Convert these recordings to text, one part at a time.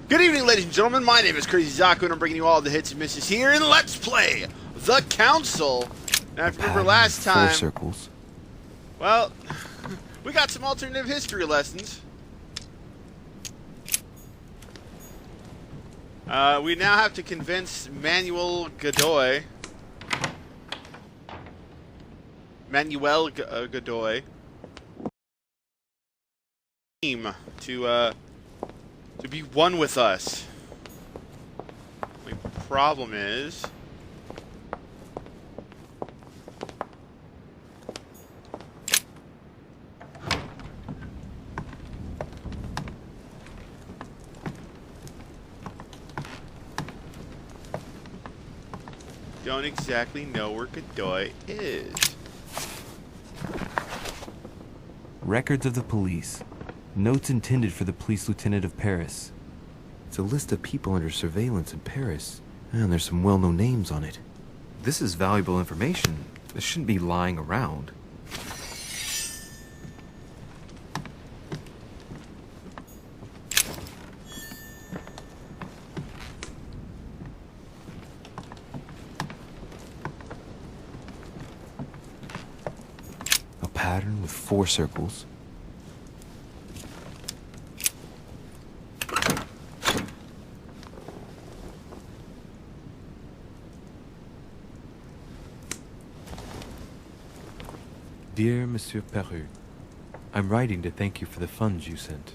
Good evening, ladies and gentlemen. My name is Crazy Zaku, and I'm bringing you all the hits and misses here in Let's Play The Council. Now, if you remember last time... 4 circles. Well, we got some alternative history lessons. We now have to convince Manuel Godoy to be one with us. The problem is don't exactly know where Godoy is. Records of the police. Notes intended for the police lieutenant of Paris. It's a list of people under surveillance in Paris, and there's some well-known names on it. This is valuable information. This shouldn't be lying around. A pattern with 4 circles. Dear Monsieur Peru, I'm writing to thank you for the funds you sent.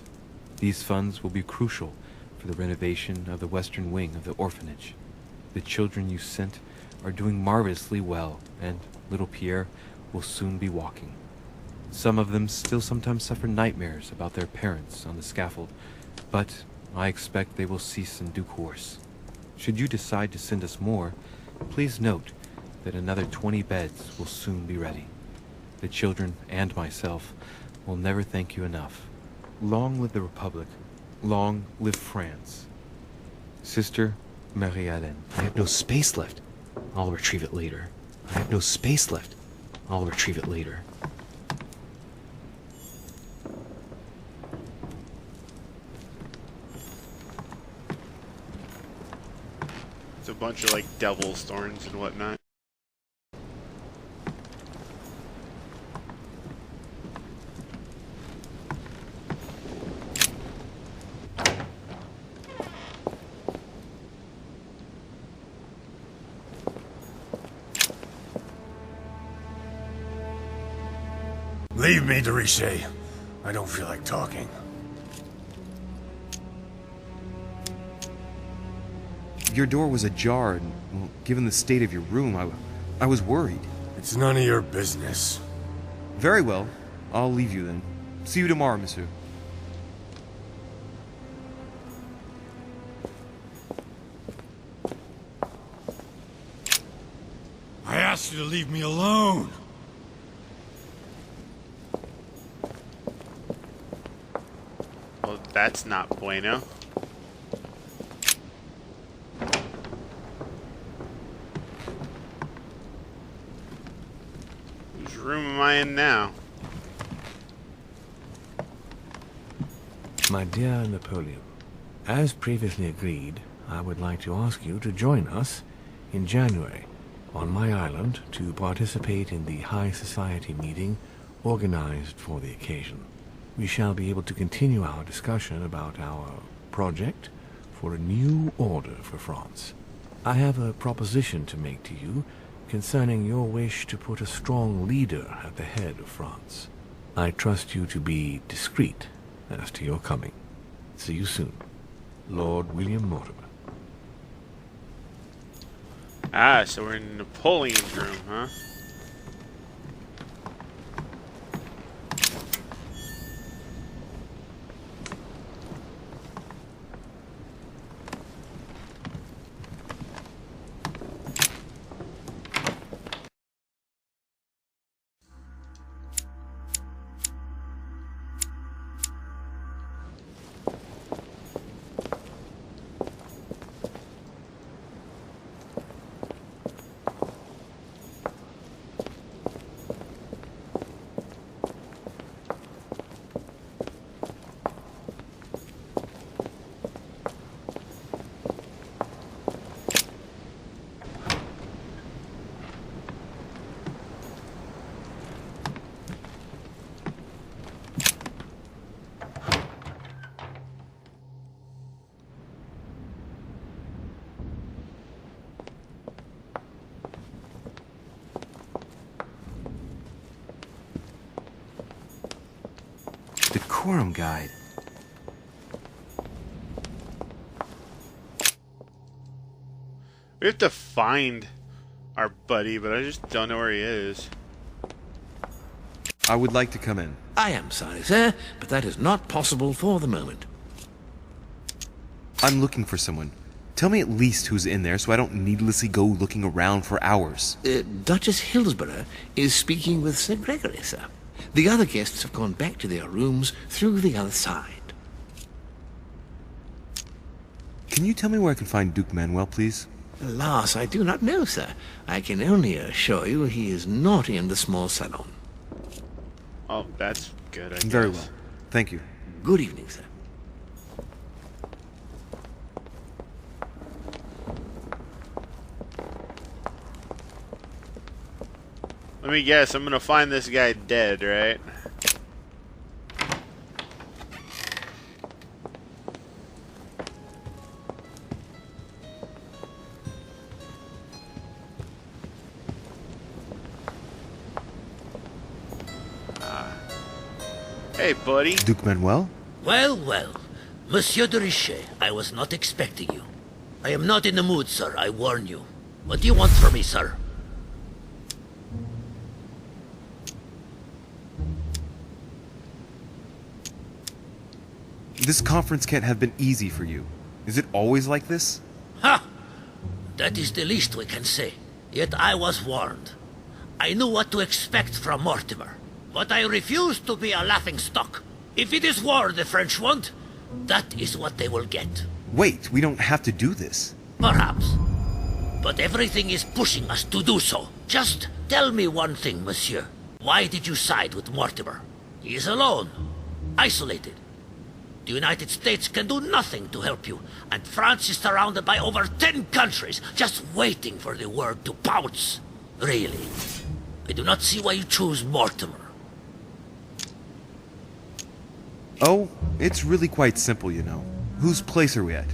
These funds will be crucial for the renovation of the western wing of the orphanage. The children you sent are doing marvelously well, and little Pierre will soon be walking. Some of them still sometimes suffer nightmares about their parents on the scaffold, but I expect they will cease in due course. Should you decide to send us more, please note that another 20 beds will soon be ready. The children and myself will never thank you enough. Long live the Republic. Long live France. Sister Marie-Hélène. I have no space left. I'll retrieve it later. I have no space left. I'll retrieve it later. It's a bunch of, like, devil's thorns and whatnot. Leave me, Deriche. I don't feel like talking. Your door was ajar, and well, given the state of your room, I was worried. It's none of your business. Very well. I'll leave you then. See you tomorrow, monsieur. I asked you to leave me alone. Well, that's not bueno. Whose room am I in now? My dear Napoleon, as previously agreed, I would like to ask you to join us in January on my island to participate in the High Society meeting organized for the occasion. We shall be able to continue our discussion about our project for a new order for France. I have a proposition to make to you concerning your wish to put a strong leader at the head of France. I trust you to be discreet as to your coming. See you soon. Lord William Mortimer. Ah, so we're in Napoleon's room, huh? decorum guide. We have to find our buddy, but I just don't know where he is. I would like to come in. I am sorry, sir, but that is not possible for the moment. I'm looking for someone. Tell me at least who's in there so I don't needlessly go looking around for hours. Duchess Hillsborough is speaking with Sir Gregory, sir. The other guests have gone back to their rooms through the other side. Can you tell me where I can find Duke Manuel, please? Alas, I do not know, sir. I can only assure you he is not in the small salon. Oh, that's good, I guess. Very well. Thank you. Good evening, sir. Let me guess, I'm gonna find this guy dead, right? Hey, buddy. Duke Manuel? Well, well. Monsieur de Richet, I was not expecting you. I am not in the mood, sir, I warn you. What do you want from me, sir? This conference can't have been easy for you. Is it always like this? Ha! That is the least we can say. Yet I was warned. I knew what to expect from Mortimer. But I refused to be a laughingstock. If it is war the French want, that is what they will get. Wait, we don't have to do this. Perhaps. But everything is pushing us to do so. Just tell me one thing, monsieur. Why did you side with Mortimer? He is alone. Isolated. The United States can do nothing to help you, and France is surrounded by over 10 countries, just waiting for the word to pounce. Really. I do not see why you choose Mortimer. Oh, it's really quite simple, you know. Whose place are we at?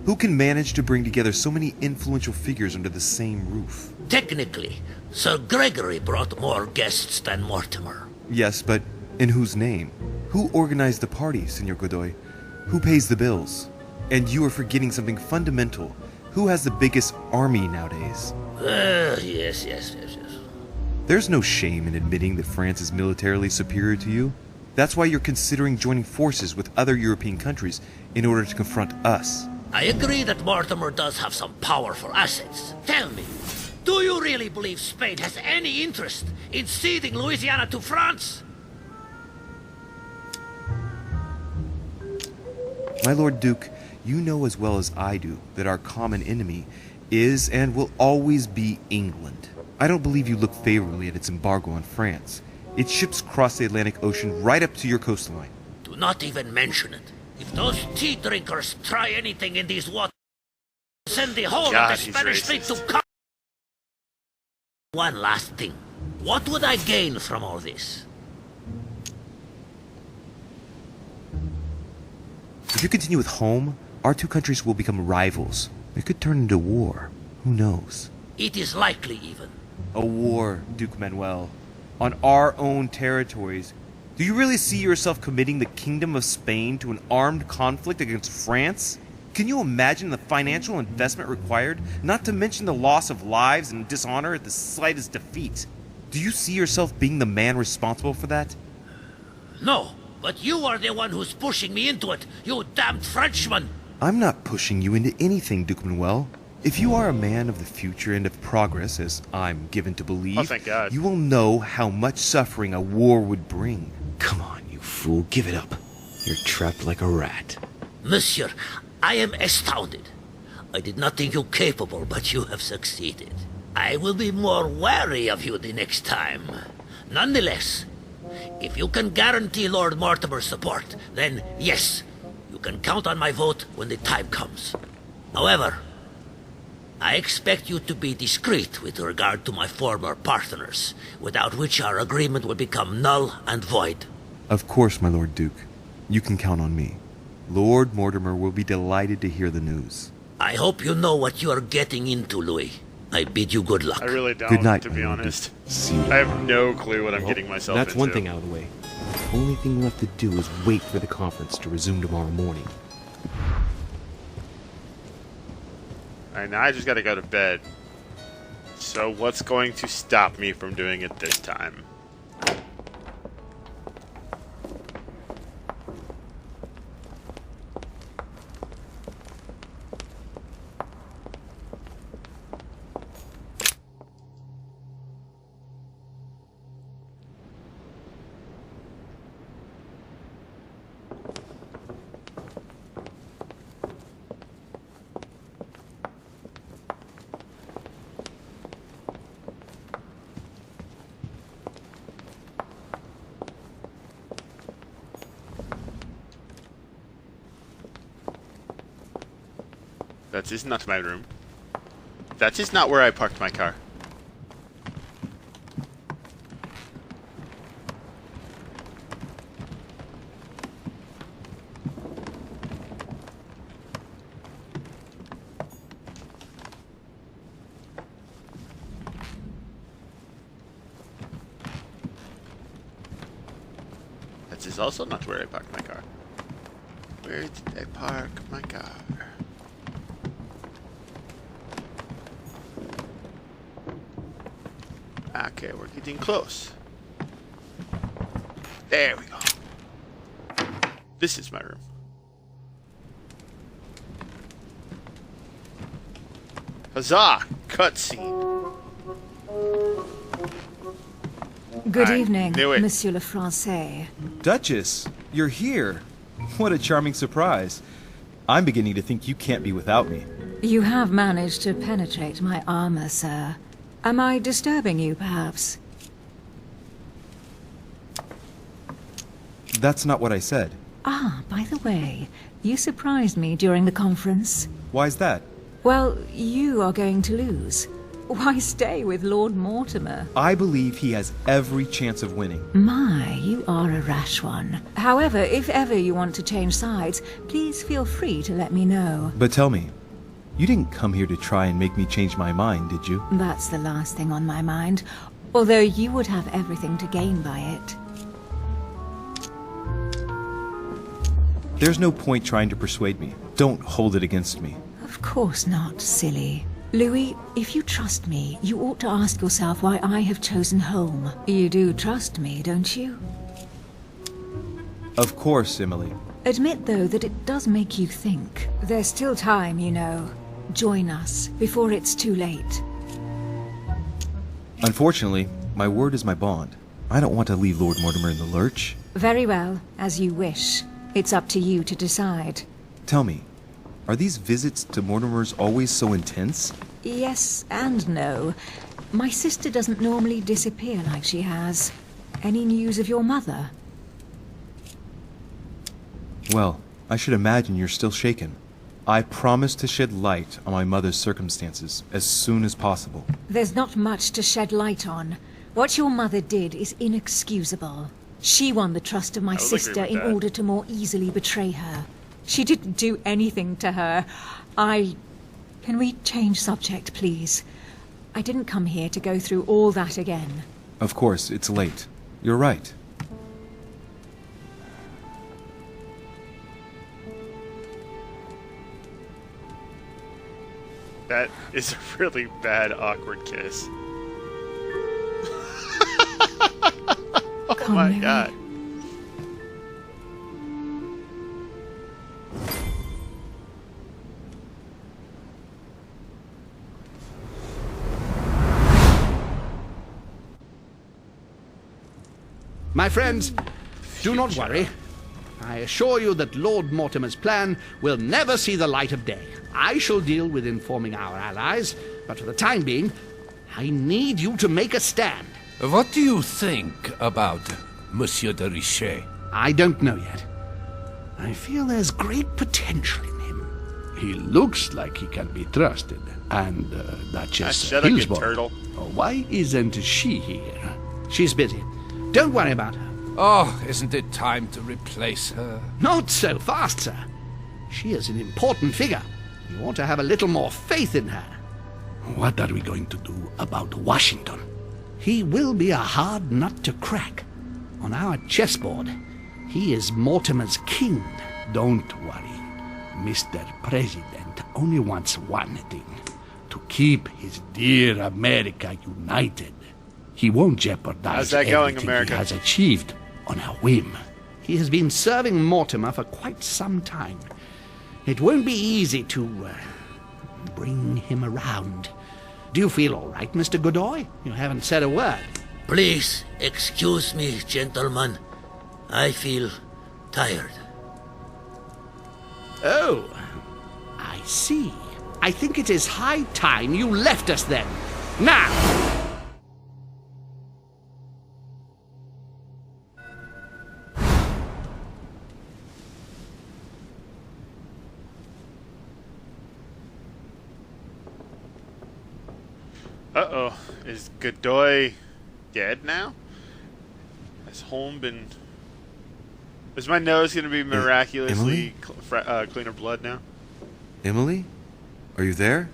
Who can manage to bring together so many influential figures under the same roof? Technically, Sir Gregory brought more guests than Mortimer. Yes, but in whose name? Who organized the party, Senor Godoy? Who pays the bills? And you are forgetting something fundamental. Who has the biggest army nowadays? Yes. There's no shame in admitting that France is militarily superior to you. That's why you're considering joining forces with other European countries in order to confront us. I agree that Mortimer does have some powerful assets. Tell me, do you really believe Spain has any interest in ceding Louisiana to France? My Lord Duke, you know as well as I do that our common enemy is and will always be England. I don't believe you look favorably at its embargo on France. Its ships cross the Atlantic Ocean right up to your coastline. Do not even mention it. If those tea drinkers try anything in these waters, send the whole God, of the he's Spanish fleet to come. One last thing. What would I gain from all this? If you continue with home, our two countries will become rivals. It could turn into war. Who knows? It is likely even. A war, Duke Manuel. On our own territories. Do you really see yourself committing the Kingdom of Spain to an armed conflict against France? Can you imagine the financial investment required, not to mention the loss of lives and dishonor at the slightest defeat? Do you see yourself being the man responsible for that? No, but you are the one who's pushing me into it, you damned Frenchman! I'm not pushing you into anything, Duke Manuel. If you are a man of the future and of progress, as I'm given to believe, Oh, thank God. you will know how much suffering a war would bring. Come on, you fool, give it up. You're trapped like a rat. Monsieur, I am astounded. I did not think you capable, but you have succeeded. I will be more wary of you the next time. Nonetheless, if you can guarantee Lord Mortimer's support, then yes, you can count on my vote when the time comes. However, I expect you to be discreet with regard to my former partners, without which our agreement will become null and void. Of course, my Lord Duke. You can count on me. Lord Mortimer will be delighted to hear the news. I hope you know what you are getting into, Louis. I bid you good luck. I really don't, Good night, to my be Lord honest. See you. I have no clue what I'm getting myself That's into. one thing out of the way. Only thing left to do is wait for the conference to resume tomorrow morning. Alright, now I just gotta go to bed. So what's going to stop me from doing it this time? That is not my room. That is not where I parked my car. That is also not where I parked my car. Where did I park my car? Okay, we're getting close. There we go. This is my room. Huzzah! Cutscene. Good I evening, knew it. Monsieur le Français. Duchess, you're here. What a charming surprise. I'm beginning to think you can't be without me. You have managed to penetrate my armor, sir. Am I disturbing you, perhaps? That's not what I said. Ah, by the way, you surprised me during the conference. Why's that? Well, you are going to lose. Why stay with Lord Mortimer? I believe he has every chance of winning. My, you are a rash one. However, if ever you want to change sides, please feel free to let me know. But tell me, you didn't come here to try and make me change my mind, did you? That's the last thing on my mind, although you would have everything to gain by it. There's no point trying to persuade me. Don't hold it against me. Of course not, silly. Louis, if you trust me, you ought to ask yourself why I have chosen home. You do trust me, don't you? Of course, Emily. Admit, though, that it does make you think. There's still time, you know. Join us, before it's too late. Unfortunately, my word is my bond. I don't want to leave Lord Mortimer in the lurch. Very well, as you wish. It's up to you to decide. Tell me, are these visits to Mortimer's always so intense? Yes and no. My sister doesn't normally disappear like she has. Any news of your mother? Well, I should imagine you're still shaken. I promise to shed light on my mother's circumstances as soon as possible. There's not much to shed light on. What your mother did is inexcusable. She won the trust of my I would agree sister with in that. order to more easily betray her. She didn't do anything to her. Can we change subject, please? I didn't come here to go through all that again. Of course, it's late. You're right. That is a really bad, awkward kiss. Oh Come, my Louis. god. My friends, do not worry. I assure you that Lord Mortimer's plan will never see the light of day. I shall deal with informing our allies, but for the time being, I need you to make a stand. What do you think about Monsieur de Richet? I don't know yet. I feel there's great potential in him. He looks like he can be trusted. And Duchess Shut up, you Hillsborough. turtle. Why isn't she here? She's busy. Don't worry about her. Oh, isn't it time to replace her? Not so fast, sir. She is an important figure. You ought to have a little more faith in her. What are we going to do about Washington? He will be a hard nut to crack. On our chessboard, he is Mortimer's king. Don't worry. Mr. President only wants one thing: to keep his dear America united. He won't jeopardize How's that going, everything America? he has achieved on a whim. He has been serving Mortimer for quite some time. It won't be easy to bring him around. Do you feel all right, Mr. Godoy? You haven't said a word. Please excuse me, gentlemen. I feel tired. Oh, I see. I think it is high time you left us then. Now! Uh-oh. Is Godoy dead now? Has home been... Is my nose going to be miraculously cleaner blood now? Emily? Are you there?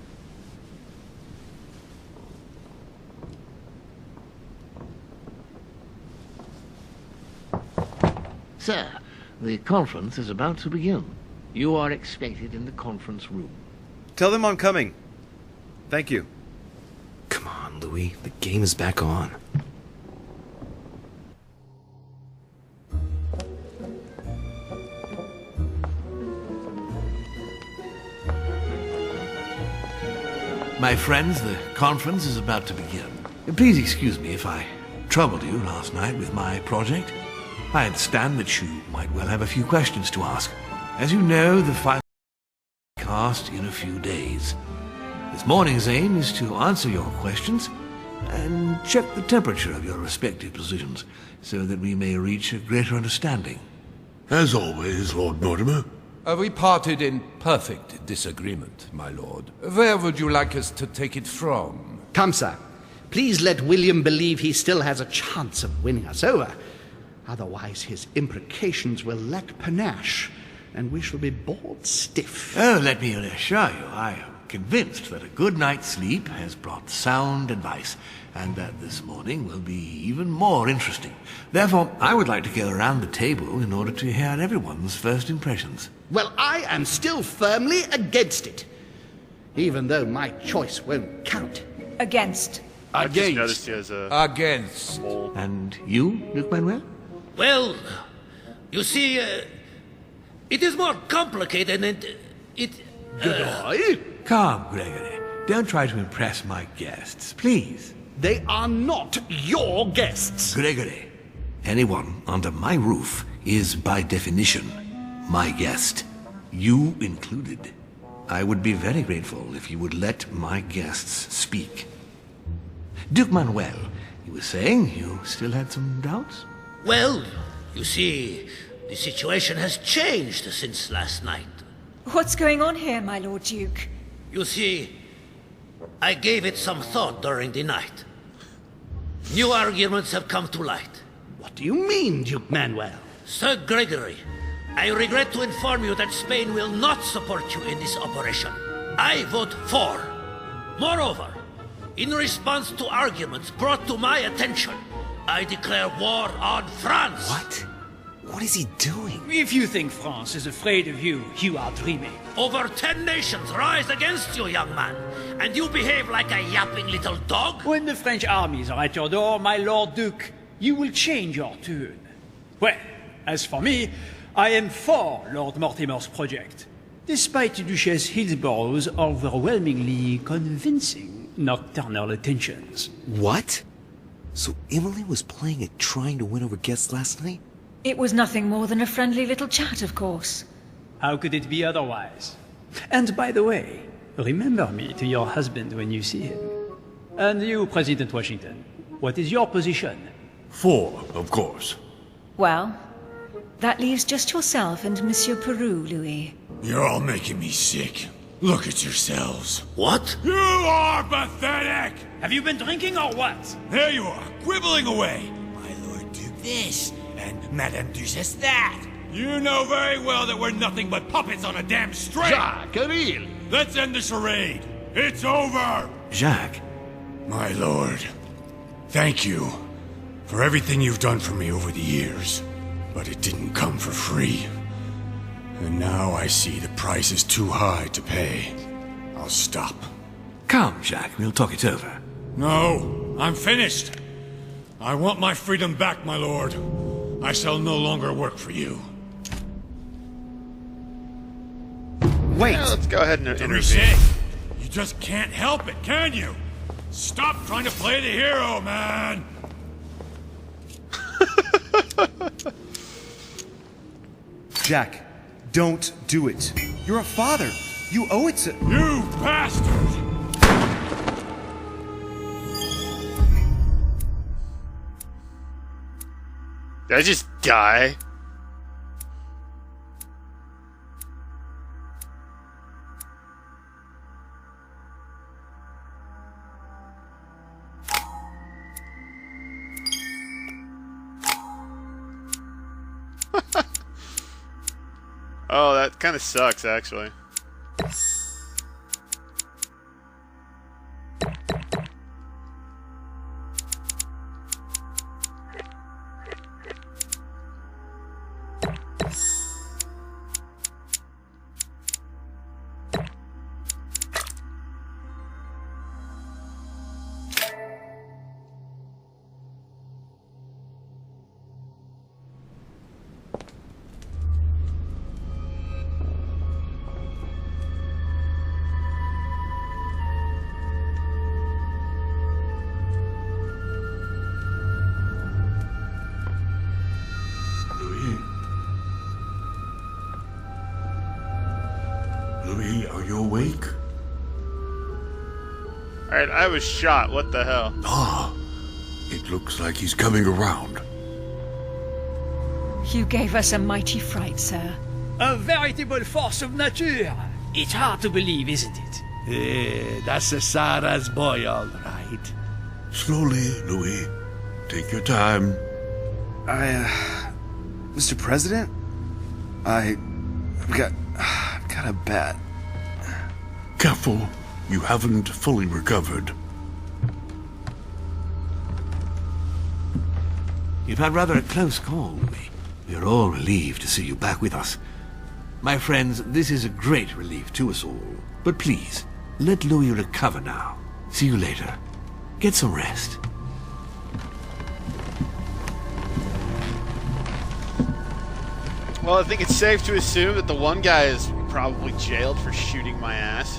Sir, the conference is about to begin. You are expected in the conference room. Tell them I'm coming. Thank you. Come on, Louis. The game is back on. My friends, the conference is about to begin. Please excuse me if I troubled you last night with my project. I understand that you might well have a few questions to ask. As you know, the final cast in a few days. This morning's aim is to answer your questions and check the temperature of your respective positions so that we may reach a greater understanding. As always, Lord Mortimer. We parted in perfect disagreement, my lord. Where would you like us to take it from? Come, sir. Please let William believe he still has a chance of winning us over. Otherwise, his imprecations will lack panache, and we shall be bored stiff. Oh, let me assure you, I am convinced that a good night's sleep has brought sound advice, and that this morning will be even more interesting. Therefore, I would like to go around the table in order to hear everyone's first impressions. Well, I am still firmly against it, even though my choice won't count. Against. I just noticed he has a... Against. And you, Duke Manuel? Well, you see, it is more complicated and it... Godoy? Come, Gregory. Don't try to impress my guests, please. They are not your guests. Gregory, anyone under my roof is by definition my guest. You included. I would be very grateful if you would let my guests speak. Duke Manuel, you were saying you still had some doubts? Well, you see, the situation has changed since last night. What's going on here, my Lord Duke? You see, I gave it some thought during the night. New arguments have come to light. What do you mean, Duke Manuel? Sir Gregory, I regret to inform you that Spain will not support you in this operation. I vote for. Moreover, in response to arguments brought to my attention, I declare war on France. What? What is he doing? If you think France is afraid of you, you are dreaming. Over 10 nations rise against you, young man, and you behave like a yapping little dog? When the French armies are at your door, my Lord Duke, you will change your tune. Well, as for me, I am for Lord Mortimer's project, despite Duchess Hillsborough's overwhelmingly convincing nocturnal attentions. What? So Emily was playing at trying to win over guests last night? It was nothing more than a friendly little chat, of course. How could it be otherwise? And by the way, remember me to your husband when you see him. And you, President Washington, what is your position? For, of course. Well, that leaves just yourself and Monsieur Peru, Louis. You're all making me sick. Look at yourselves. What? You are pathetic! Have you been drinking or what? There you are, quibbling away. My Lord Duke this, and Madame Duchess that. You know very well that we're nothing but puppets on a damn string. Jacques, really? Let's end the charade. It's over. Jacques. My lord, thank you for everything you've done for me over the years. But it didn't come for free. And now I see the price is too high to pay. I'll stop. Come, Jacques, we'll talk it over. No, I'm finished. I want my freedom back, my lord. I shall no longer work for you. Wait! Yeah, let's go ahead and intervene. Richet, you just can't help it, can you? Stop trying to play the hero, man! Jack, don't do it. You're a father. You owe it to... You bastard! Did I just die? Oh, that kind of sucks, actually. Louis, are you awake? Alright, I was shot. What the hell? Ah, it looks like he's coming around. You gave us a mighty fright, sir. A veritable force of nature. It's hard to believe, isn't it? That's Sarah's boy, all right. Slowly, Louis. Take your time. Mr. President? I've got a bat. Careful, you haven't fully recovered. You've had rather a close call, Louis. We're all relieved to see you back with us. My friends, this is a great relief to us all. But please, let Louis recover now. See you later. Get some rest. Well, I think it's safe to assume that the one guy is probably jailed for shooting my ass.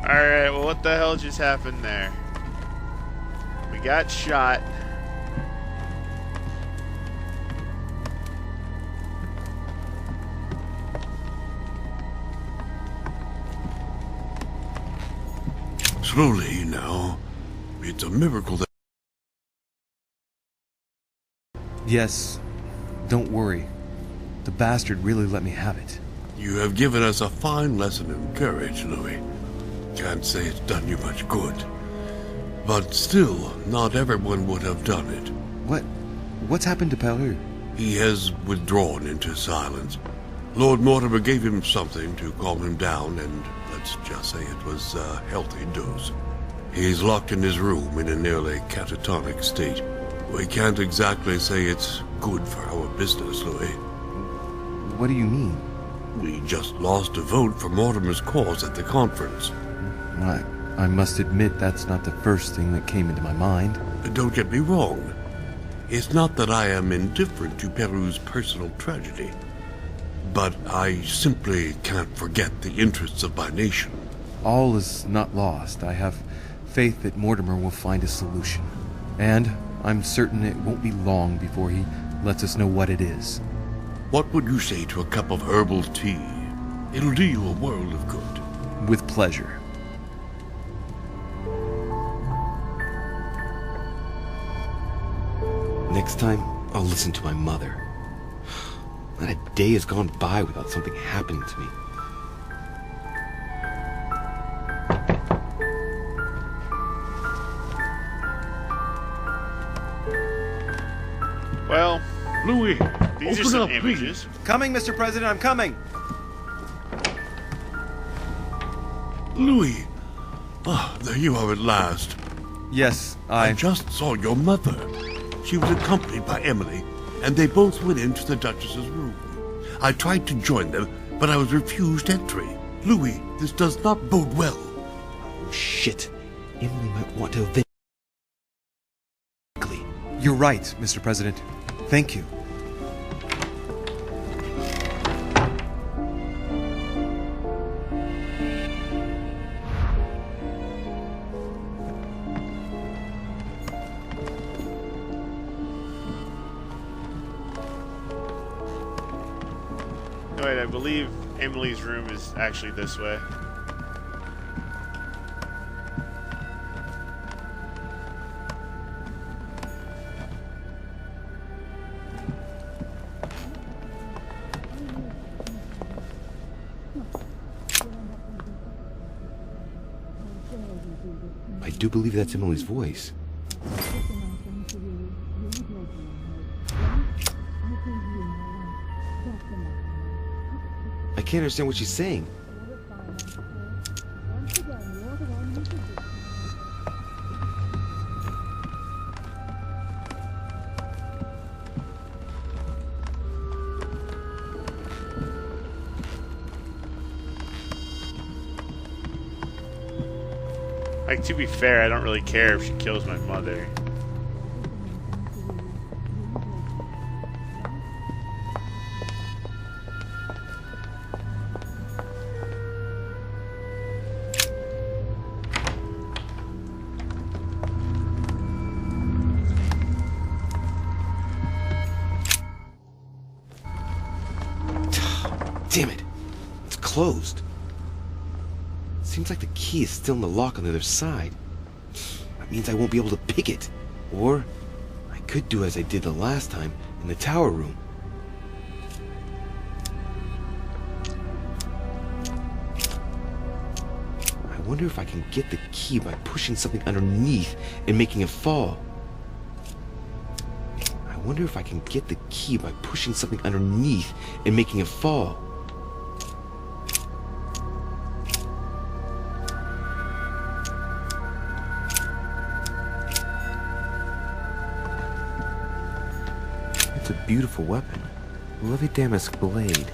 Alright, well, what the hell just happened there? We got shot. Slowly now. It's a miracle that... Yes, don't worry. The bastard really let me have it. You have given us a fine lesson in courage, Louis. Can't say it's done you much good. But still, not everyone would have done it. What's happened to Peru? He has withdrawn into silence. Lord Mortimer gave him something to calm him down, and let's just say it was a healthy dose. He's locked in his room in a nearly catatonic state. We can't exactly say it's good for our business, Louis. What do you mean? We just lost a vote for Mortimer's cause at the conference. I must admit that's not the first thing that came into my mind. Don't get me wrong. It's not that I am indifferent to Peru's personal tragedy, but I simply can't forget the interests of my nation. All is not lost. I have faith that Mortimer will find a solution. And I'm certain it won't be long before he lets us know what it is. What would you say to a cup of herbal tea? It'll do you a world of good. With pleasure. Next time, I'll listen to my mother. Not a day has gone by without something happening to me. Well, Louis, these are open some up, images. please. Coming, Mr. President, I'm coming! Louis. Ah, there you are at last. Yes, I just saw your mother. She was accompanied by Emily, and they both went into the Duchess's room. I tried to join them, but I was refused entry. Louis, this does not bode well. Oh, shit. Emily might want to avenge. You're right, Mr. President. Thank you. Oh, wait, I believe Emily's room is actually this way. I do believe that's Emily's voice. I can't understand what she's saying. Like, to be fair, I don't really care if she kills my mother. Damn it. It's closed. Seems like the key is still in the lock on the other side. That means I won't be able to pick it. Or I could do as I did the last time in the tower room. I wonder if I can get the key by pushing something underneath and making it fall. I wonder if I can get the key by pushing something underneath and making it fall. It's a beautiful weapon. A lovely damask blade.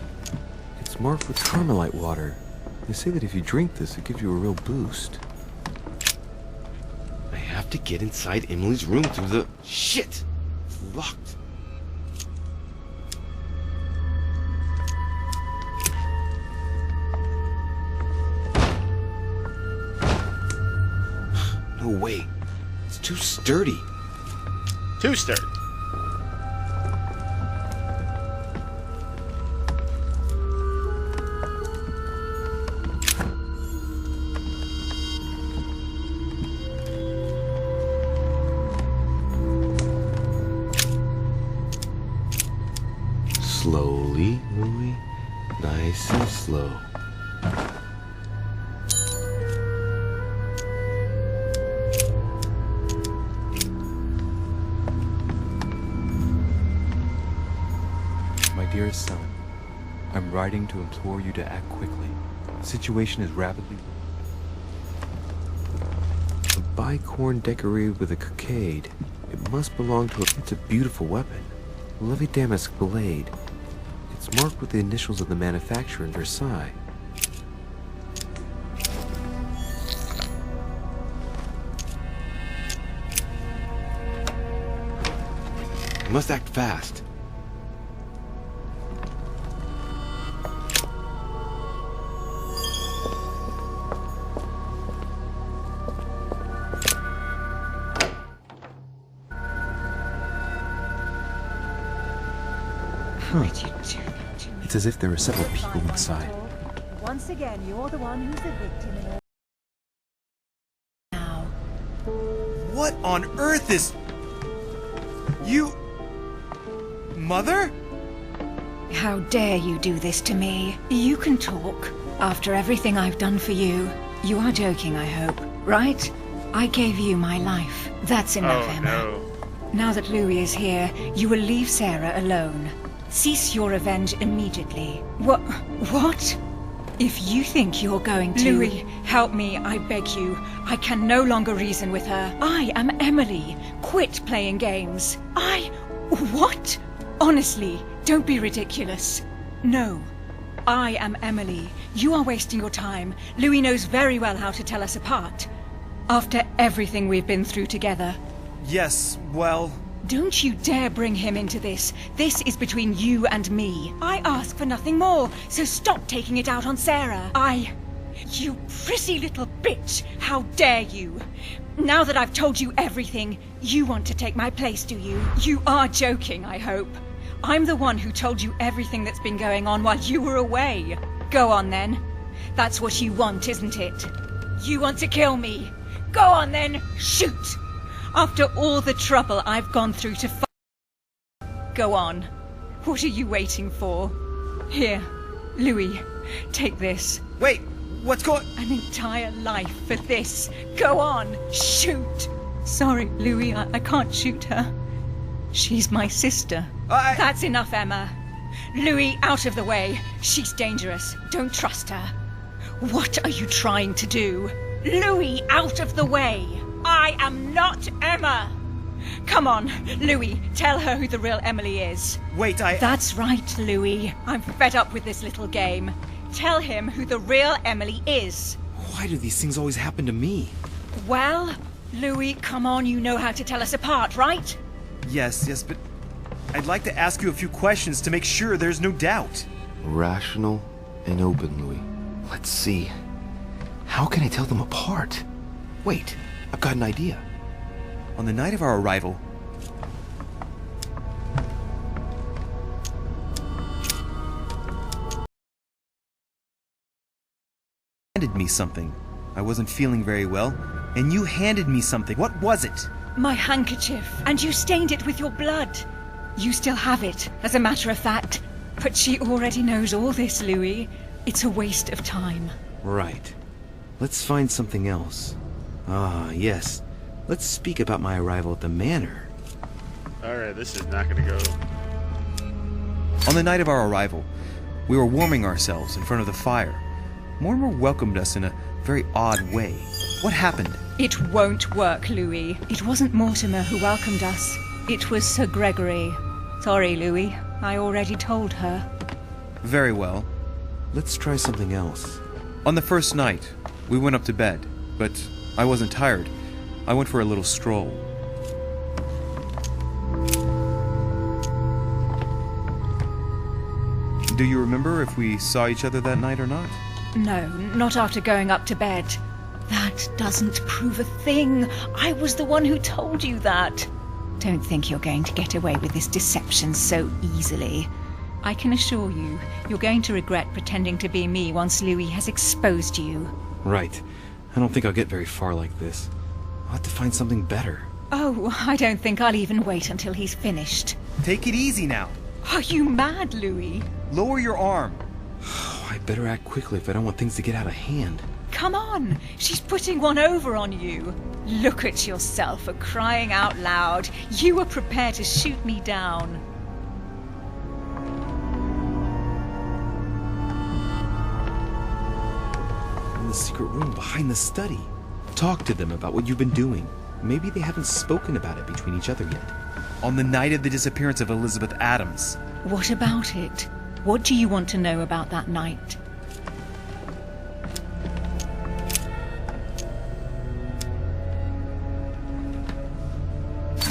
It's marked with carmelite water. They say that if you drink this, it gives you a real boost. I have to get inside Emily's room through the... Shit! It's locked. No way. It's too sturdy. Too sturdy. Slowly, Louis. Nice and slow. My dearest son, I'm writing to implore you to act quickly. The situation is rapidly... A bicorn decorated with a cockade. It must belong to a... It's a beautiful weapon. A lovely damask blade. It's marked with the initials of the manufacturer in Versailles. I must act fast. could you do that to me? It's as if there are several people inside. Once again, you're the one who's the victim in all. Now. What on earth is... You... Mother? How dare you do this to me? You can talk. After everything I've done for you. You are joking, I hope. Right? I gave you my life. That's enough, Emma. No. Now that Louis is here, you will leave Sarah alone. Cease your revenge immediately. What? If you think you're going to... Louis, help me, I beg you. I can no longer reason with her. I am Emily. Quit playing games. What? Honestly, don't be ridiculous. No. I am Emily. You are wasting your time. Louis knows very well how to tell us apart. After everything we've been through together. Yes, well... Don't you dare bring him into this. This is between you and me. I ask for nothing more, so stop taking it out on Sarah. You prissy little bitch! How dare you! Now that I've told you everything, you want to take my place, do you? You are joking, I hope. I'm the one who told you everything that's been going on while you were away. Go on then. That's what you want, isn't it? You want to kill me. Go on then, shoot! After all the trouble I've gone through to Go on. What are you waiting for? Here, Louis, take this. Wait, what's going... An entire life for this. Go on, shoot! Sorry, Louis, I can't shoot her. She's my sister. That's enough, Emma. Louis, out of the way. She's dangerous. Don't trust her. What are you trying to do? Louis, out of the way. I am not Emma. Come on, Louis, tell her who the real Emily is. Wait, That's right, Louis. I'm fed up with this little game. Tell him who the real Emily is. Why do these things always happen to me? Well, Louis, come on, you know how to tell us apart, right? Yes, but... I'd like to ask you a few questions to make sure there's no doubt. Rational and open, Louis. Let's see. How can I tell them apart? Wait, I've got an idea. On the night of our arrival... handed me something. I wasn't feeling very well, and you handed me something. What was it? My handkerchief, and you stained it with your blood. You still have it, as a matter of fact. But she already knows all this, Louis. It's a waste of time. Right. Let's find something else. Ah, yes. Let's speak about my arrival at the manor. Alright, this is not gonna go... On the night of our arrival, we were warming ourselves in front of the fire. Mortimer welcomed us in a very odd way. What happened? It won't work, Louis. It wasn't Mortimer who welcomed us. It was Sir Gregory. Sorry, Louis. I already told her. Very well. Let's try something else. On the first night, we went up to bed, but I wasn't tired. I went for a little stroll. Do you remember if we saw each other that night or not? No, not after going up to bed. That doesn't prove a thing. I was the one who told you that. Don't think you're going to get away with this deception so easily. I can assure you, you're going to regret pretending to be me once Louis has exposed you. Right. I don't think I'll get very far like this. I'll have to find something better. Oh, I don't think I'll even wait until he's finished. Take it easy now. Are you mad, Louis? Lower your arm. I better act quickly if I don't want things to get out of hand. Come on, she's putting one over on you. Look at yourself, for crying out loud. You were prepared to shoot me down. In the secret room behind the study. Talk to them about what you've been doing. Maybe they haven't spoken about it between each other yet. On the night of the disappearance of Elizabeth Adams. What about it? What do you want to know about that night?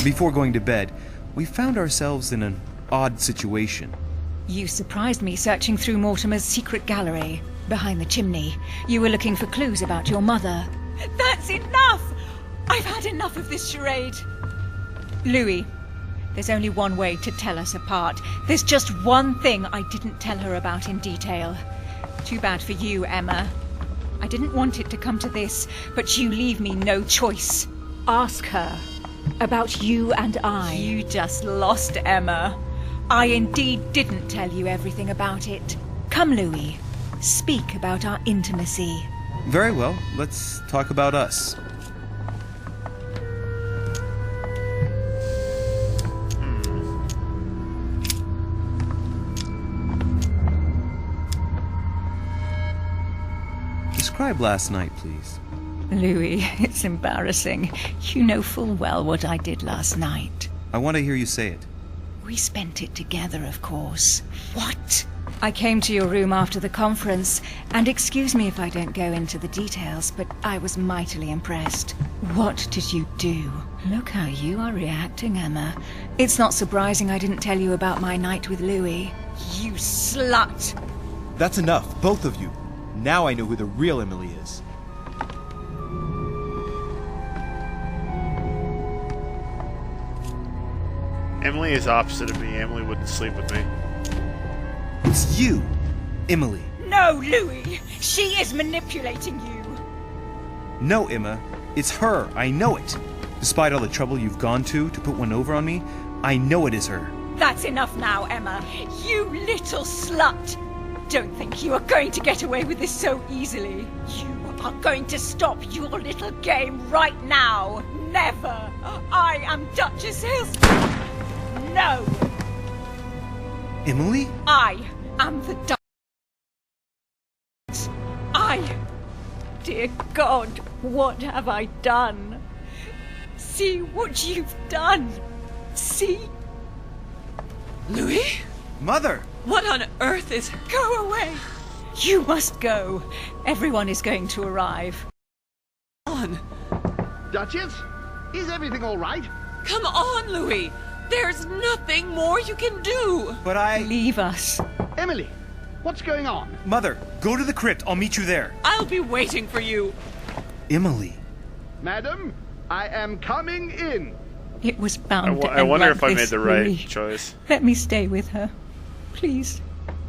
Before going to bed, we found ourselves in an odd situation. You surprised me searching through Mortimer's secret gallery. Behind the chimney. You were looking for clues about your mother. That's enough! I've had enough of this charade. Louis, There's only one way to tell us apart. There's just one thing I didn't tell her about in detail. Too bad for you, Emma. I didn't want it to come to this, but you leave me no choice. Ask her about you and I. You just lost, Emma. I indeed didn't tell you everything about it. Come, Louis. Speak about our intimacy. Very well. Let's talk about us. Describe last night, please. Louis, it's embarrassing. You know full well what I did last night. I want to hear you say it. We spent it together, of course. What? I came to your room after the conference, and excuse me if I don't go into the details, but I was mightily impressed. What did you do? Look how you are reacting, Emma. It's not surprising I didn't tell you about my night with Louis. You slut! That's enough, both of you. Now I know who the real Emily is. Emily is opposite of me. Emily wouldn't sleep with me. It's you, Emily. No, Louis! She is manipulating you! No, Emma. It's her. I know it. Despite all the trouble you've gone to put one over on me, I know it is her. That's enough now, Emma. You little slut! Don't think you are going to get away with this so easily. You are going to stop your little game right now. Never! I am Duchess Hills. No! Emily? I am the Duchess. Dear God, what have I done? See what you've done. See? Louis? Mother! What on earth is... Go away! You must go. Everyone is going to arrive. On. Duchess, is everything all right? Come on, Louis. There's nothing more you can do. But I... Leave us. Emily, what's going on? Mother, go to the crypt. I'll meet you there. I'll be waiting for you. Emily. Madam, I am coming in. It was bound to I end wonder like if I made this, the right Louis. choice. Let me stay with her. Please.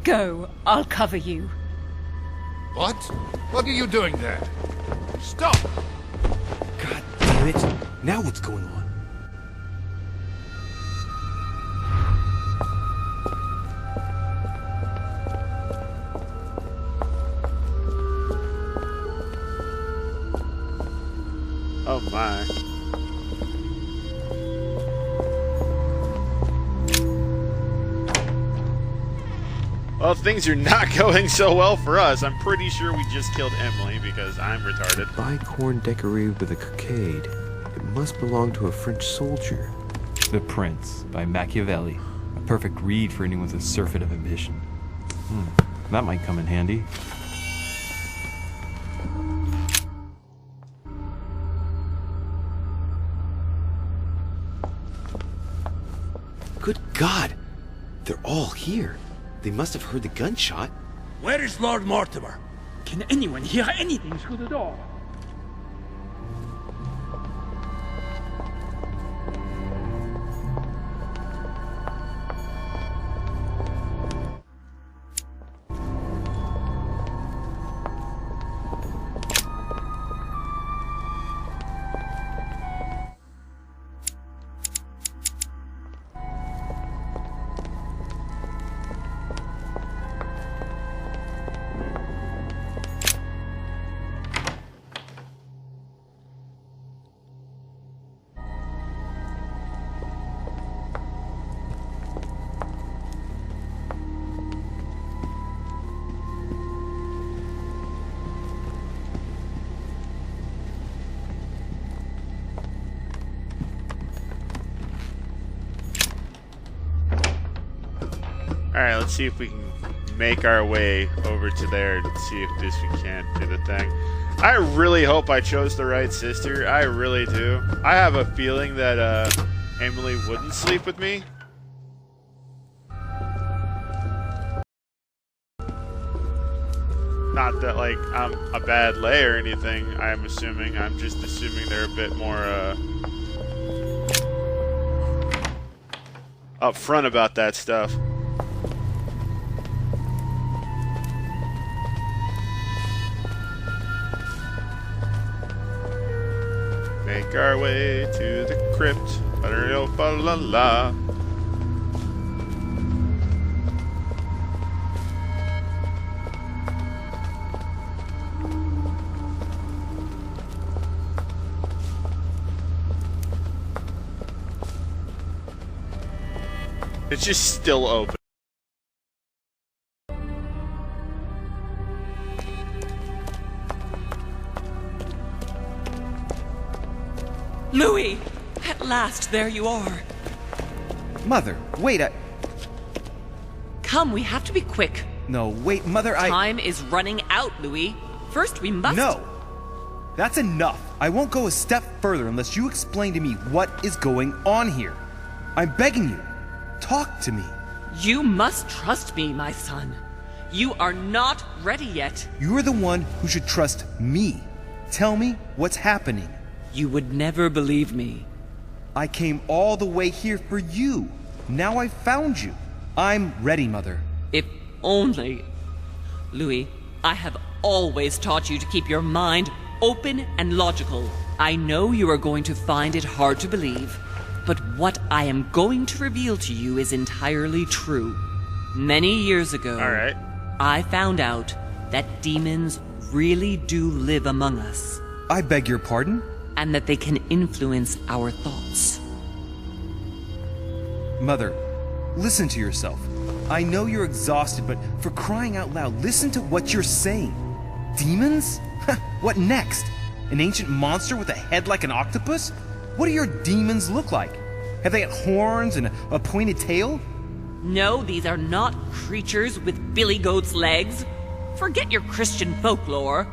Go. I'll cover you. What? What are you doing there? Stop! God damn it. Now what's going on? Oh my. Well, things are not going so well for us. I'm pretty sure we just killed Emily because I'm retarded. Bicorn decorated with a cockade. It must belong to a French soldier. The Prince by Machiavelli. A perfect read for anyone with a surfeit of ambition. That might come in handy. Good God! They're all here. They must have heard the gunshot. Where is Lord Mortimer? Can anyone hear anything through the door? Alright, let's see if we can make our way over to there to see if we can't do the thing. I really hope I chose the right sister. I really do. I have a feeling that Emily wouldn't sleep with me. Not that, like, I'm a bad lay or anything, I'm assuming. I'm just assuming they're a bit more, up front about that stuff. Make our way to the crypt. Ba-da-da-ba-la-la. It's just still open. Louis! At last, there you are. Mother, wait, Come, we have to be quick. No, wait, Mother, Time is running out, Louis. First, we must... No! That's enough. I won't go a step further unless you explain to me what is going on here. I'm begging you. Talk to me. You must trust me, my son. You are not ready yet. You're the one who should trust me. Tell me what's happening. You would never believe me. I came all the way here for you. Now I've found you. I'm ready, Mother. If only... Louis, I have always taught you to keep your mind open and logical. I know you are going to find it hard to believe, but what I am going to reveal to you is entirely true. Many years ago, I found out that demons really do live among us. I beg your pardon? And that they can influence our thoughts. Mother, listen to yourself. I know you're exhausted, but for crying out loud, listen to what you're saying. Demons? What next? An ancient monster with a head like an octopus? What do your demons look like? Have they got horns and a pointed tail? No, these are not creatures with billy goat's legs. Forget your Christian folklore.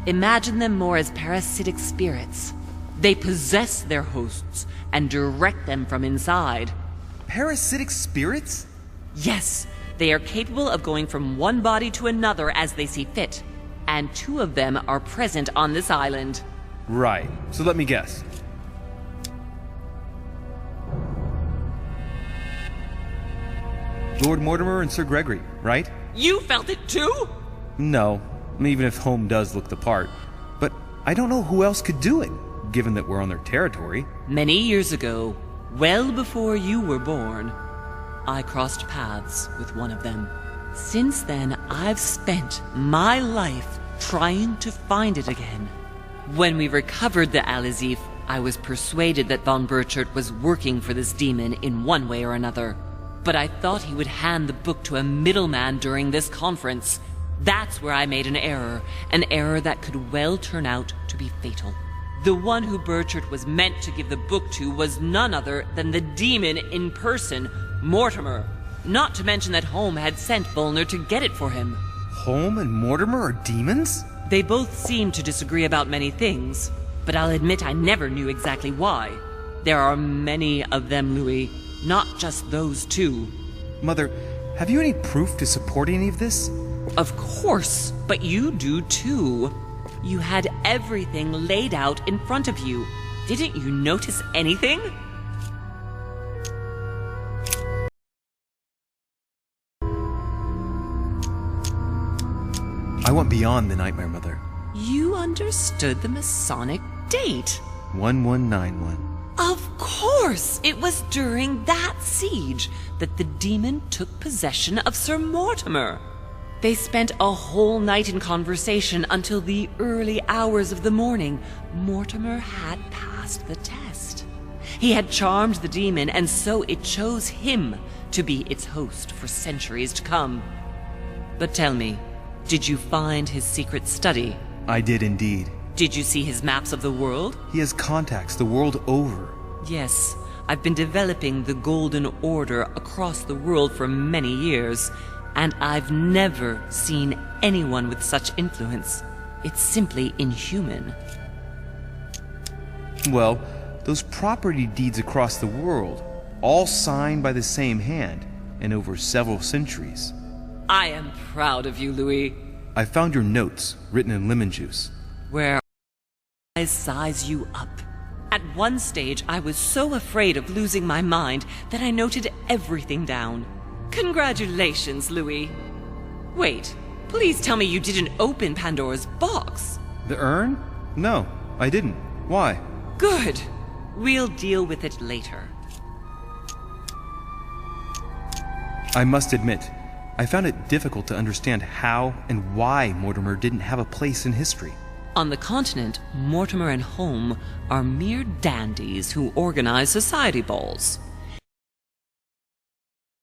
Imagine them more as parasitic spirits. They possess their hosts and direct them from inside. Parasitic spirits? Yes, they are capable of going from one body to another as they see fit. And 2 of them are present on this island. Right, so let me guess. Lord Mortimer and Sir Gregory, right? You felt it too? No, even if Home does look the part. But I don't know who else could do it, given that we're on their territory. Many years ago, well before you were born, I crossed paths with one of them. Since then, I've spent my life trying to find it again. When we recovered the Alizif, I was persuaded that von Burchard was working for this demon in one way or another. But I thought he would hand the book to a middleman during this conference. That's where I made an error that could well turn out to be fatal. The one who Burchard was meant to give the book to was none other than the demon in person, Mortimer. Not to mention that Home had sent Volner to get it for him. Home and Mortimer are demons? They both seem to disagree about many things, but I'll admit I never knew exactly why. There are many of them, Louis, not just those 2. Mother, have you any proof to support any of this? Of course, but you do too. You had everything laid out in front of you. Didn't you notice anything? I went beyond the nightmare, Mother. You understood the Masonic date. 1191. Of course! It was during that siege that the demon took possession of Sir Mortimer. They spent a whole night in conversation until the early hours of the morning. Mortimer had passed the test. He had charmed the demon, and so it chose him to be its host for centuries to come. But tell me, did you find his secret study? I did indeed. Did you see his maps of the world? He has contacts the world over. Yes, I've been developing the Golden Order across the world for many years, and I've never seen anyone with such influence. It's simply inhuman. Well, those property deeds across the world, all signed by the same hand, and over several centuries. I am proud of you, Louis. I found your notes, written in lemon juice. Where I size you up. At one stage, I was so afraid of losing my mind that I noted everything down. Congratulations, Louis. Wait, please tell me you didn't open Pandora's box. The urn? No, I didn't. Why? Good. We'll deal with it later. I must admit, I found it difficult to understand how and why Mortimer didn't have a place in history. On the continent, Mortimer and Home are mere dandies who organize society balls.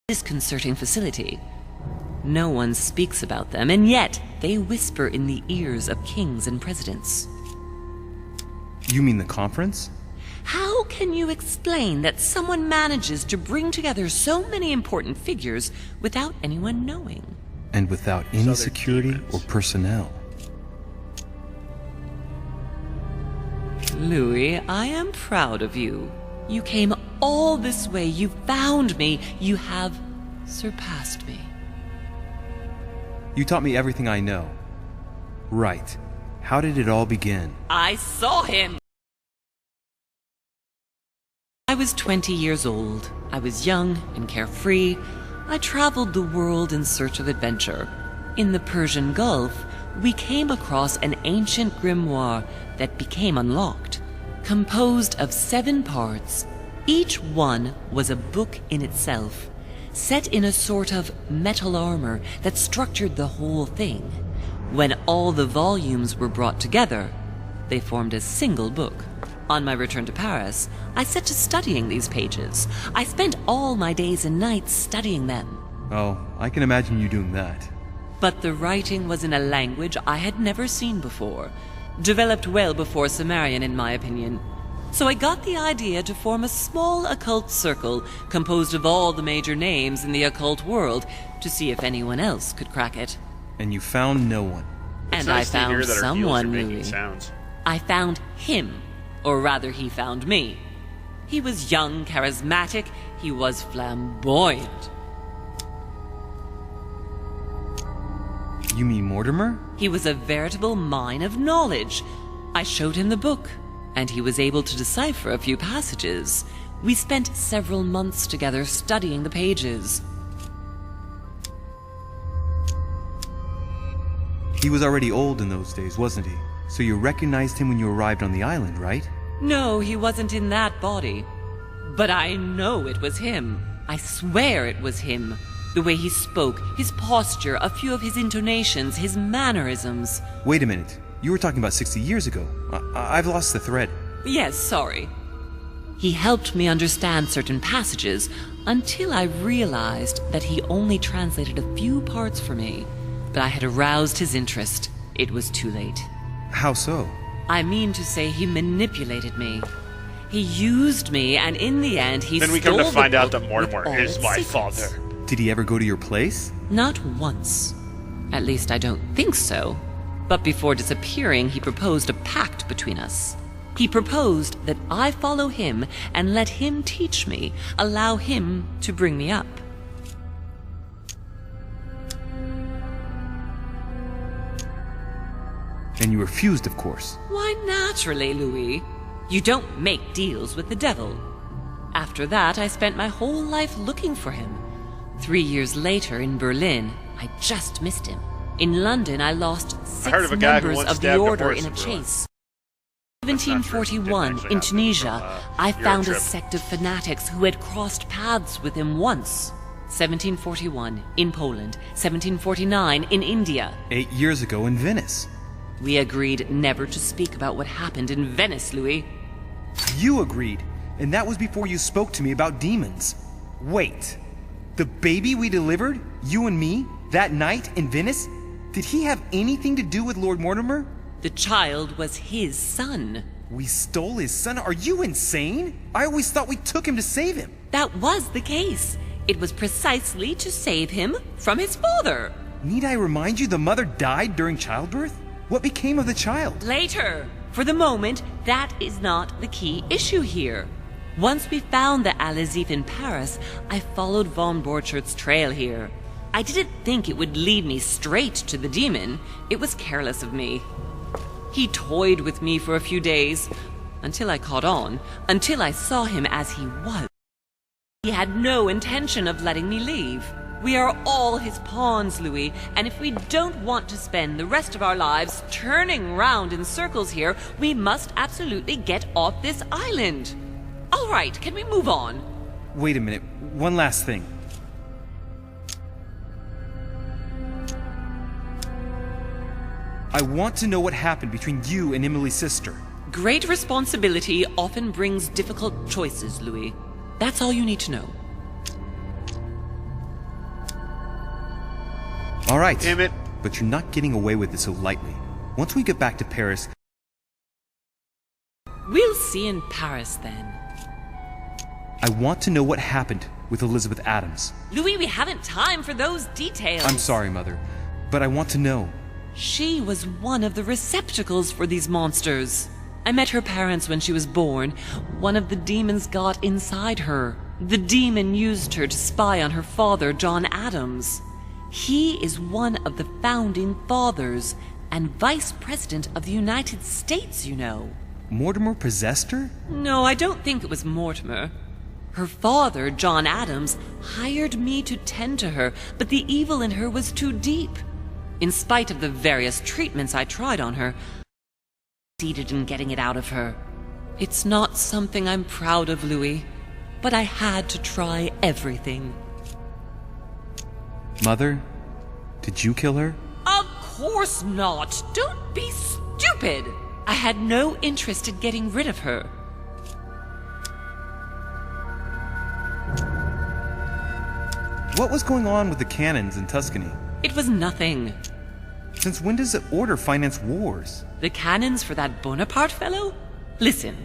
Disconcerting facility. No one speaks about them, and yet they whisper in the ears of kings and presidents. You mean the conference? How can you explain that someone manages to bring together so many important figures without anyone knowing? And without any security or personnel. Louis, I am proud of you. You came all this way. You found me. You have surpassed me. You taught me everything I know. Right. How did it all begin? I saw him! I was 20 years old. I was young and carefree. I traveled the world in search of adventure. In the Persian Gulf, we came across an ancient grimoire that became unlocked, composed of 7 parts. Each one was a book in itself, set in a sort of metal armor that structured the whole thing. When all the volumes were brought together, they formed a single book. On my return to Paris, I set to studying these pages. I spent all my days and nights studying them. Oh, I can imagine you doing that. But the writing was in a language I had never seen before, developed well before Sumerian in my opinion. So I got the idea to form a small occult circle composed of all the major names in the occult world to see if anyone else could crack it. And you found no one. And I found someone, Louis. I found him, or rather he found me. He was young, charismatic, he was flamboyant. You mean Mortimer? He was a veritable mine of knowledge. I showed him the book, and he was able to decipher a few passages. We spent several months together studying the pages. He was already old in those days, wasn't he? So you recognized him when you arrived on the island, right? No, he wasn't in that body. But I know it was him. I swear it was him. The way he spoke, his posture, a few of his intonations, his mannerisms. Wait a minute. You were talking about 60 years ago. I've lost the thread. Yes, sorry. He helped me understand certain passages until I realized that he only translated a few parts for me. But I had aroused his interest. It was too late. How so? I mean to say he manipulated me. He used me, and in the end he stole the book. Then we come to find out that Mortimer is my father. Did he ever go to your place? Not once. At least I don't think so. But before disappearing, he proposed a pact between us. He proposed that I follow him and let him teach me, allow him to bring me up. And you refused, of course. Why, naturally, Louis. You don't make deals with the devil. After that, I spent my whole life looking for him. 3 years later, in Berlin, I just missed him. In London, I lost 6 members of the order in a chase. 1741, in Tunisia, I found a sect of fanatics who had crossed paths with him once. 1741, in Poland. 1749, in India. 8 years ago in Venice. We agreed never to speak about what happened in Venice, Louis. You agreed, and that was before you spoke to me about demons. Wait, the baby we delivered, you and me, that night in Venice, did he have anything to do with Lord Mortimer? The child was his son. We stole his son? Are you insane? I always thought we took him to save him. That was the case. It was precisely to save him from his father. Need I remind you the mother died during childbirth? What became of the child? Later. For the moment, that is not the key issue here. Once we found the Al-Azif in Paris, I followed von Borchart's trail here. I didn't think it would lead me straight to the demon. It was careless of me. He toyed with me for a few days, Until I caught on, until I saw him as he was. He had no intention of letting me leave. We are all his pawns, Louis, and if we don't want to spend the rest of our lives turning round in circles here, we must absolutely get off this island. All right, can we move on? Wait a minute. One last thing. I want to know what happened between you and Emily's sister. Great responsibility often brings difficult choices, Louis. That's all you need to know. All right. Damn it. But you're not getting away with it so lightly. Once we get back to Paris... We'll see in Paris, then. I want to know what happened with Elizabeth Adams. Louis, we haven't time for those details. I'm sorry, Mother, but I want to know. She was one of the receptacles for these monsters. I met her parents when she was born. One of the demons got inside her. The demon used her to spy on her father, John Adams. He is one of the founding fathers and vice president of the United States, you know. Mortimer possessed her? No, I don't think it was Mortimer. Her father, John Adams, hired me to tend to her, but the evil in her was too deep. In spite of the various treatments I tried on her, I succeeded in getting it out of her. It's not something I'm proud of, Louis, but I had to try everything. Mother, did you kill her? Of course not! Don't be stupid! I had no interest in getting rid of her. What was going on with the cannons in Tuscany? It was nothing. Since when does the Order finance wars? The cannons for that Bonaparte fellow? Listen,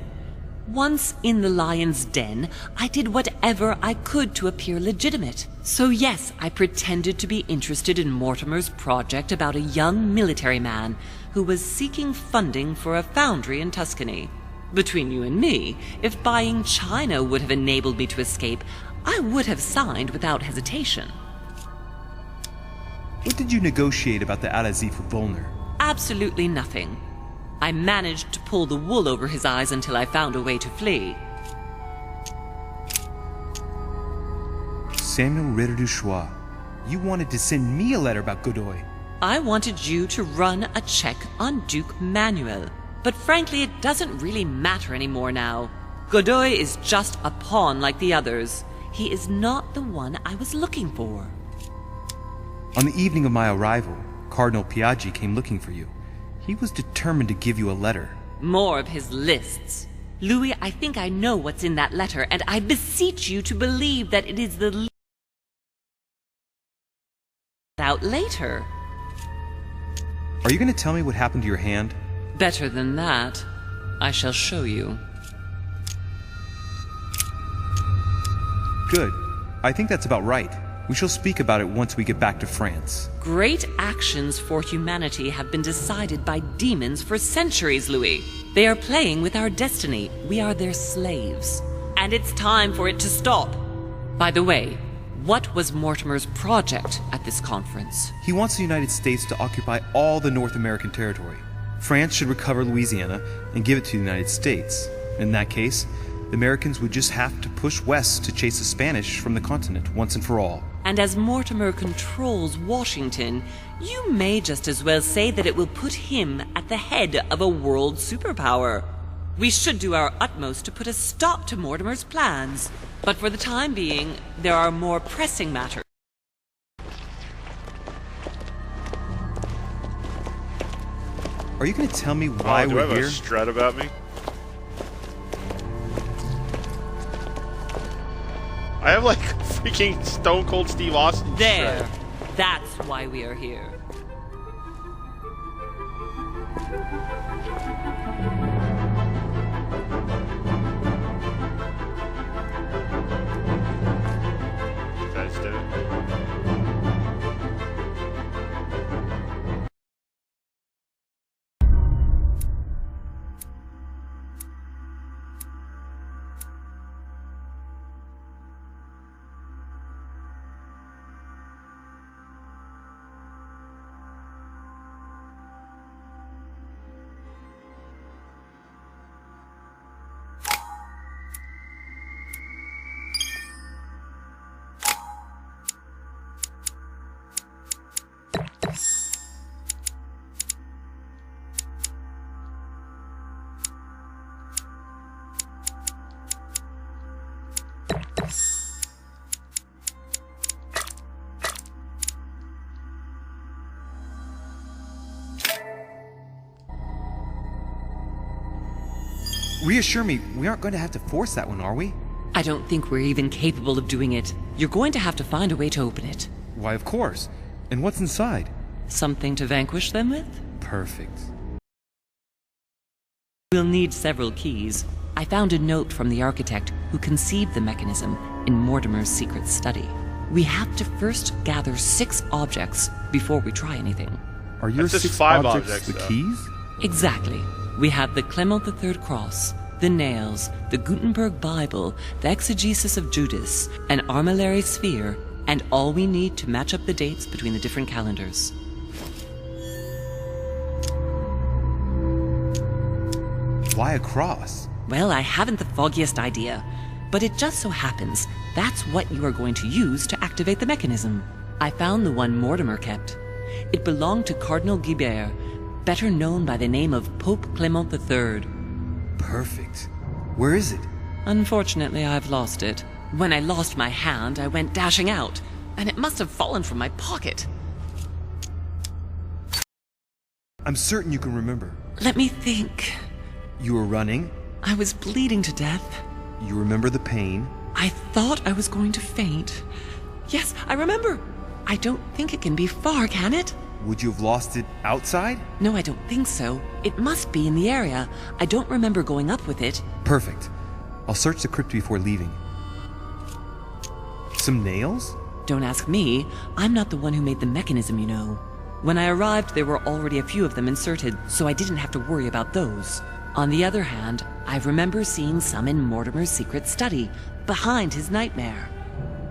once in the lion's den, I did whatever I could to appear legitimate. So yes, I pretended to be interested in Mortimer's project about a young military man who was seeking funding for a foundry in Tuscany. Between you and me, if buying China would have enabled me to escape, I would have signed without hesitation. What did you negotiate about the Alazi for Volner? Absolutely nothing. I managed to pull the wool over his eyes until I found a way to flee. Samuel Ritter du Choix, you wanted to send me a letter about Godoy. I wanted you to run a check on Duke Manuel. But frankly, it doesn't really matter anymore now. Godoy is just a pawn like the others. He is not the one I was looking for. On the evening of my arrival, Cardinal Piaggi came looking for you. He was determined to give you a letter. More of his lists. Louis, I think I know what's in that letter, and I beseech you to believe that it is the out later. Are you going to tell me what happened to your hand? Better than that. I shall show you. Good. I think that's about right. We shall speak about it once we get back to France. Great actions for humanity have been decided by demons for centuries, Louis. They are playing with our destiny. We are their slaves. And it's time for it to stop. By the way, what was Mortimer's project at this conference? He wants the United States to occupy all the North American territory. France should recover Louisiana and give it to the United States. In that case, the Americans would just have to push west to chase the Spanish from the continent once and for all. And as Mortimer controls Washington, you may just as well say that it will put him at the head of a world superpower. We should do our utmost to put a stop to Mortimer's plans. But for the time being, there are more pressing matters. Are you going to tell me why do we're I have here? a strut about me? I have like freaking Stone Cold Steve Austin. There. Strut. That's why we are here. Guys did it. Reassure me, we aren't going to have to force that one, are we? I don't think we're even capable of doing it. You're going to have to find a way to open it. Why, of course. And what's inside? Something to vanquish them with? Perfect. We'll need several keys. I found a note from the architect who conceived the mechanism in Mortimer's secret study. We have to first gather 6 objects before we try anything. Are your That's just 6 5 objects the though. keys? Exactly. We have the Clement III cross, the nails, the Gutenberg Bible, the exegesis of Judas, an armillary sphere, and all we need to match up the dates between the different calendars. Why a cross? Well, I haven't the foggiest idea, but it just so happens that's what you are going to use to activate the mechanism. I found the one Mortimer kept. It belonged to Cardinal Guibert, better known by the name of Pope Clement III. Perfect. Where is it? Unfortunately, I've lost it. When I lost my hand, I went dashing out, and it must have fallen from my pocket. I'm certain you can remember. Let me think. You were running. I was bleeding to death. You remember the pain. I thought I was going to faint. Yes, I remember. I don't think it can be far, can it? Would you have lost it outside? No, I don't think so. It must be in the area. I don't remember going up with it. Perfect. I'll search the crypt before leaving. Some nails? Don't ask me. I'm not the one who made the mechanism, you know. When I arrived, there were already a few of them inserted, so I didn't have to worry about those. On the other hand, I remember seeing some in Mortimer's secret study, behind his nightmare.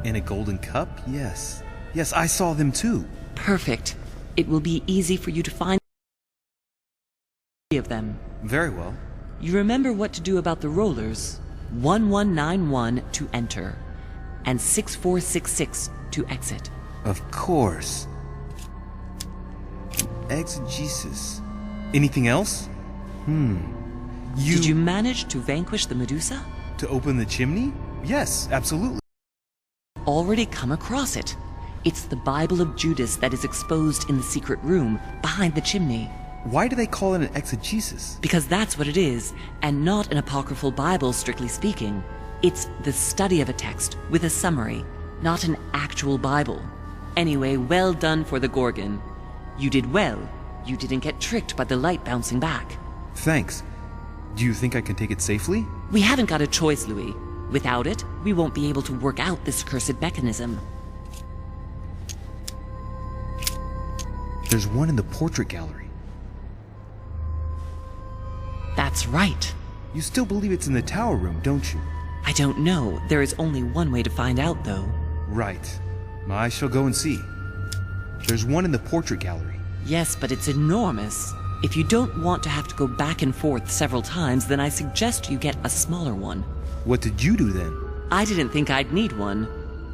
And a golden cup? Yes. Yes, I saw them too. Perfect. It will be easy for you to find of them. Very well. You remember what to do about the rollers. 1191 to enter, and 6466 to exit. Of course. Exegesis. Anything else? Did you manage to vanquish the Medusa? To open the chimney? Yes, absolutely. Already come across it. It's the Bible of Judas that is exposed in the secret room behind the chimney. Why do they call it an exegesis? Because that's what it is, and not an apocryphal Bible, strictly speaking. It's the study of a text with a summary, not an actual Bible. Anyway, well done for the Gorgon. You did well. You didn't get tricked by the light bouncing back. Thanks. Do you think I can take it safely? We haven't got a choice, Louis. Without it, we won't be able to work out this cursed mechanism. There's one in the portrait gallery. That's right. You still believe it's in the tower room, don't you? I don't know. There is only one way to find out, though. Right. I shall go and see. There's one in the portrait gallery. Yes, but it's enormous. If you don't want to have to go back and forth several times, then I suggest you get a smaller one. What did you do then? I didn't think I'd need one.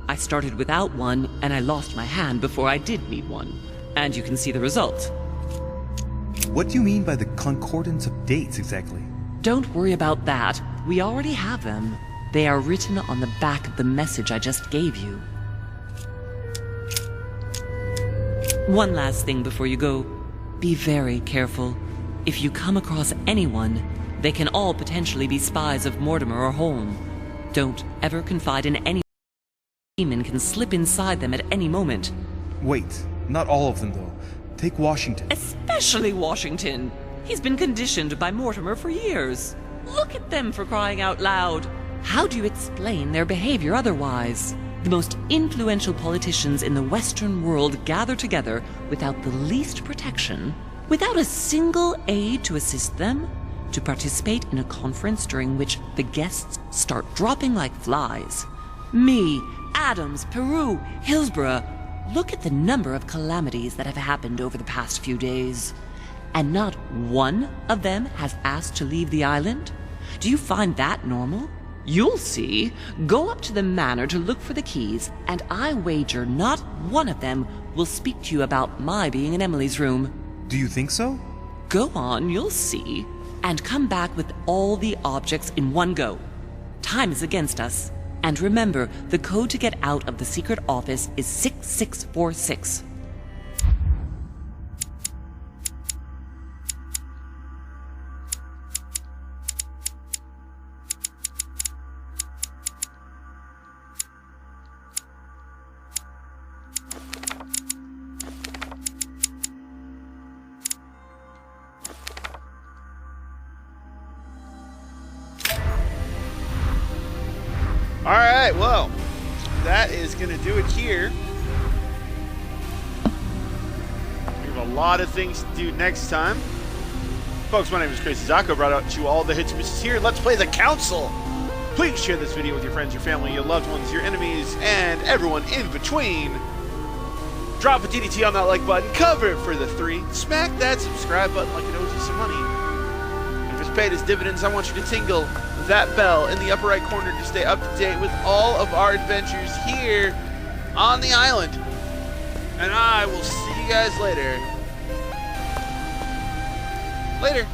I started without one, and I lost my hand before I did need one. And you can see the result. What do you mean by the concordance of dates exactly? Don't worry about that. We already have them. They are written on the back of the message I just gave you. One last thing before you go. Be very careful. If you come across anyone, they can all potentially be spies of Mortimer or Holm. Don't ever confide in anyone. A demon can slip inside them at any moment. Wait, not all of them though. Take Washington. Especially Washington. He's been conditioned by Mortimer for years. Look at them, for crying out loud. How do you explain their behavior otherwise? The most influential politicians in the Western world gather together without the least protection, without a single aid to assist them, to participate in a conference during which the guests start dropping like flies. Me, Adams, Peru, Hillsborough. Look at the number of calamities that have happened over the past few days. And not one of them has asked to leave the island? Do you find that normal? You'll see. Go up to the manor to look for the keys, and I wager not one of them will speak to you about my being in Emily's room. Do you think so? Go on, you'll see. And come back with all the objects in one go. Time is against us. And remember, the code to get out of the secret office is 6646. Alright, well, that is going to do it here. We have a lot of things to do next time. Folks, my name is Crazy Zako, brought out to you all the hits and misses here. Let's play the Council! Please share this video with your friends, your family, your loved ones, your enemies, and everyone in between. Drop a DDT on that like button, cover it for the 3, smack that subscribe button like it owes you some money. If it's paid as dividends, I want you to tingle that bell in the upper right corner to stay up to date with all of our adventures here on the island. And I will see you guys later. Later.